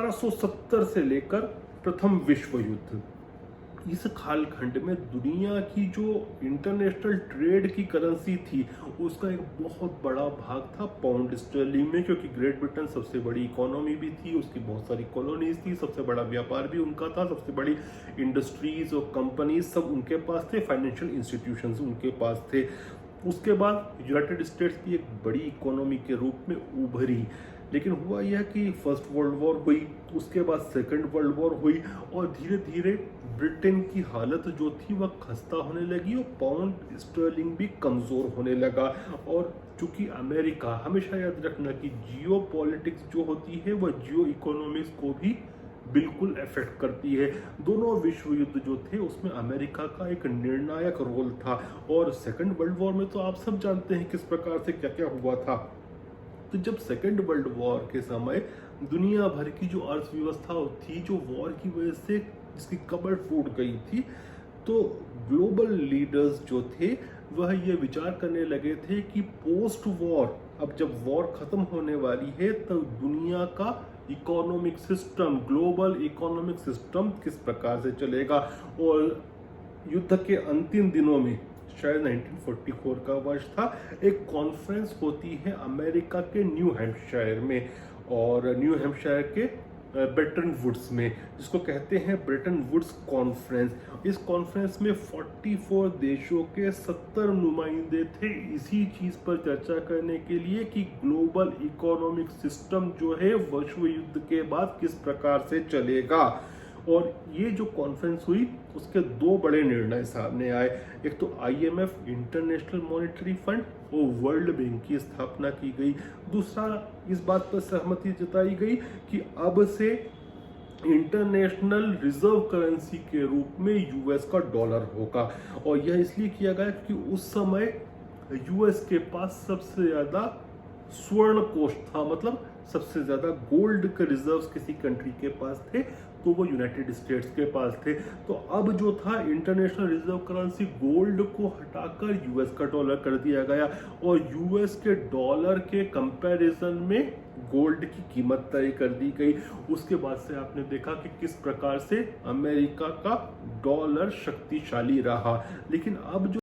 1870 से लेकर प्रथम विश्व युद्ध, इस कालखंड में दुनिया की जो इंटरनेशनल ट्रेड की करेंसी थी उसका एक बहुत बड़ा भाग था पाउंड स्टर्लिंग में, क्योंकि ग्रेट ब्रिटेन सबसे बड़ी इकोनॉमी भी थी, उसकी बहुत सारी कॉलोनीज थी, सबसे बड़ा व्यापार भी उनका था, सबसे बड़ी इंडस्ट्रीज और कंपनीज सब उनके पास थे, फाइनेंशियल इंस्टीट्यूशंस उनके पास थे। उसके बाद यूनाइटेड स्टेट्स की एक बड़ी इकोनॉमी के रूप में उभरी, लेकिन हुआ यह कि फर्स्ट वर्ल्ड वॉर हुई, उसके बाद सेकंड वर्ल्ड वॉर हुई और धीरे धीरे ब्रिटेन की हालत जो थी वह खस्ता होने लगी और पाउंड स्टर्लिंग भी कमज़ोर होने लगा। और चूंकि अमेरिका, हमेशा याद रखना कि जियो पॉलिटिक्स जो होती है वह जियो इकोनॉमिक्स को भी बिल्कुल अफेक्ट करती है। दोनों विश्व युद्ध जो थे उसमें अमेरिका का एक निर्णायक रोल था, और सेकंड वर्ल्ड वॉर में तो आप सब जानते हैं किस प्रकार से क्या क्या हुआ था। तो जब सेकेंड वर्ल्ड वॉर के समय दुनिया भर की जो अर्थव्यवस्था थी, जो वॉर की वजह से जिसकी कमर टूट गई थी, तो ग्लोबल लीडर्स जो थे वह ये विचार करने लगे थे कि पोस्ट वॉर, अब जब वॉर खत्म होने वाली है तब दुनिया का economic system, global economic system किस प्रकार से चलेगा। और युद्ध के अंतिम दिनों में, शायद 1944 का वर्ष था, एक कॉन्फ्रेंस होती है अमेरिका के न्यू हैम्पशायर में, और न्यू हैम्पशायर के ब्रेटन वुड्स में, जिसको कहते हैं ब्रेटन वुड्स कॉन्फ्रेंस। इस कॉन्फ्रेंस में 44 देशों के 70 नुमाइंदे थे इसी चीज़ पर चर्चा करने के लिए कि ग्लोबल इकोनॉमिक सिस्टम जो है विश्व युद्ध के बाद किस प्रकार से चलेगा। और ये जो कॉन्फ्रेंस हुई उसके दो बड़े निर्णय सामने आए। एक तो IMF, इंटरनेशनल मॉनेटरी फंड, और वर्ल्ड बैंक की स्थापना की गई। दूसरा, इस बात पर सहमति जताई गई कि अब से इंटरनेशनल रिजर्व करेंसी के रूप में US का डॉलर होगा। और यह इसलिए किया गया क्योंकि उस समय US के पास सबसे ज़्यादा स्वर्ण कोष था, मतलब सबसे ज़्यादा गोल्ड के रिजर्व्स किसी कंट्री के पास थे तो वो यूनाइटेड स्टेट्स के पास थे। तो अब जो था इंटरनेशनल रिजर्व करेंसी गोल्ड को हटाकर US का डॉलर कर दिया गया, और US के डॉलर के कंपैरिजन में गोल्ड की कीमत तय कर दी गई। उसके बाद से आपने देखा कि किस प्रकार से अमेरिका का डॉलर शक्तिशाली रहा। लेकिन अब जो